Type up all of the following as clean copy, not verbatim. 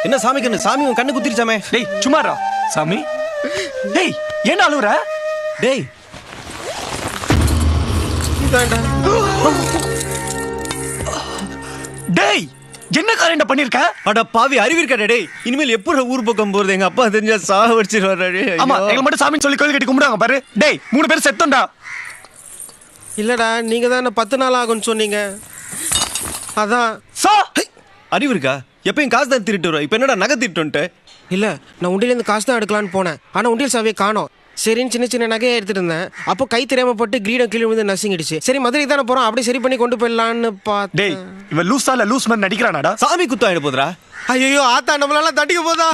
என்ன சாமி கண்ணு? சாமி உன் கண்ணு குத்திருச்சாமே. டேய் சும்மாரா சாமி. டேய் ஏன் அழுவுற? டேய் டேய் என்ன காரியண்டா பண்ணிருக்க? அட பாவி அறிவிருக்கடா டேய். இனிமேல் எப்போ ஊர் பக்கம் போறது? எங்க அப்பா தெரிஞ்சா சாக வச்சிருவாரு டேய். ஆமா எங்க மட்டும் சாமின்னு சொல்லி கோயில் கட்டி கும்பிடுவாங்க பாரு. டேய் 3 பேர் செத்தோம்டா. இல்லடா நீங்க தான் 10 நாள் ஆகும்னு சொன்னீங்க. அதான் அறிவு இருக்கா? எப்பயும் காசு தான் திருட்டு வரும். இப்போ என்னடா நகை திருட்டு? இல்ல நான் உண்டியிலேருந்து காசு தான் எடுக்கலான்னு போனேன். ஆனா உண்டியல் சாவியை காணோம். சரின்னு சின்ன சின்ன நகையை எடுத்துட்டு இருந்தேன். அப்போ கை தெரியாம பட்டு கிரீடம் கீழே வந்து நசிங்கிடுச்சு. சரி மதுரைக்கு தானே போறோம், அப்படியே சரி பண்ணி கொண்டு போயிடலான்னு பார்த்தேன். டேய் இவன் லூஸா இல்ல லூஸ் மாதிரி நடிக்கிறானாடா? சாமி குத்தம் ஆயிட போதுரா. ஐயோ ஆத்தா நம்மளால தட்டிக்க போதா?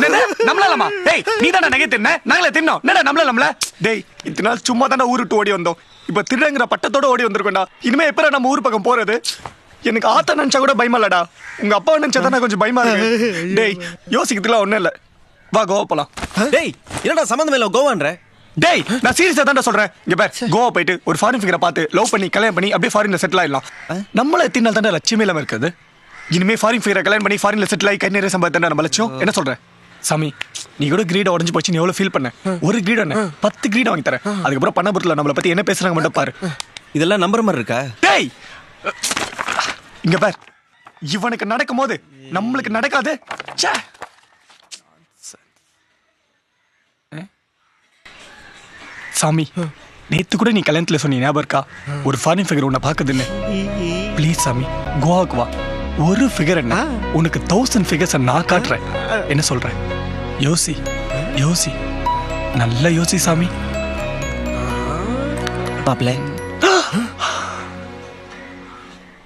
நம்மளாலமா? டேய் நீ தானே நகை தின்ன, நாங்களே தின்னோம். என்னடா நம்மள? டேய் இத்தனை நாள் சும்மா தானே ஊர் விட்டு ஓடி வந்தோம். இப்ப திருடங்கிற பட்டத்தோட ஓடி வந்திருக்கோம்டா. இனிமே எப்ப நம்ம ஊர் பக்கம் போறது? எனக்கு ஆத்தா நினைச்சா கூட பயமா இல்லடா. உங்க அப்பா நினைச்சா தானே கொஞ்சம் பயமா இருக்கு. டேய் யோசிக்கிறதுலாம் ஒண்ணும் இல்ல. வா கோவா போலாம். டேய் என்னடா சம்பந்தம் இல்ல கோவான்ற? டேய் நான் சீரியஸா தான் சொல்றேன். இங்க பார் கோவா போயிட்டு ஒரு ஃபாரின் ஃபிகரை பார்த்து லவ் பண்ணி கல்யாணம் பண்ணி அப்படியே ஃபாரின்ல செட்டில் ஆயிடலாம். நம்மள எத்தினால் தானே லட்சியமே இல்லாம இருக்குது. இனிமே ஃபாரின் ஃபிகரை கல்யாணம் பண்ணி ஃபாரின்ல செட்டில் ஆகி கை நிறைய சம்பாதித்தா நம்ம லட்சியம். என்ன சொல்றேன் சாமி? நீ கூட கிரீட உடஞ்சு போச்சு, நீ எவ்வளவு ஃபீல் பண்ண? ஒரு கிரீடம் என்ன 10 கிரீடம் வாங்கி தரேன். அதுக்கப்புறம் பண்ணபுரத்துல நம்மளை பத்தி என்ன பேசுறாங்க மட்டும் பாரு. இதெல்லாம் நம்புற மாதிரி இருக்கா? டேய் இங்க பார் இவனுக்கு நடக்கும் போது நம்மளுக்கு நடக்காது. சாமி நேத்து கூட நீ கல்யாணத்துல சொன்ன ஞாபகம் இருக்கா? ஒரு ஃபாரின் ஃபிகர் உன்னை பாக்குதுன்னு. ப்ளீஸ் சாமி கோவாக்கு வா. ஒரு ஃபிகர் என்ன உனக்கு 1000 ஃபிகர்ஸ் நான் காட்டுறேன். என்ன சொல்றேன்? யோசி யோசி நல்ல யோசி சாமி. பாப்ல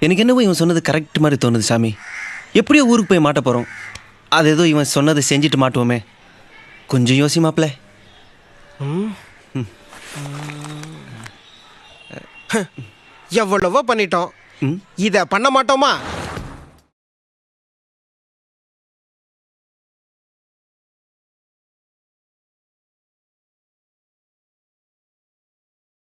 எனக்கு என்னவோ இவன் சொன்னது கரெக்ட் மாதிரி தோணுது சாமி. எப்படியோ ஊருக்கு போய் மாட்ட போறோம். அது ஏதோ இவன் சொன்னதை செஞ்சுட்டு மாட்டுவோமே. கொஞ்சம் யோசி மாப்ள. எவ்வளவோ பண்ணிட்டோம், இத பண்ண மாட்டோமா?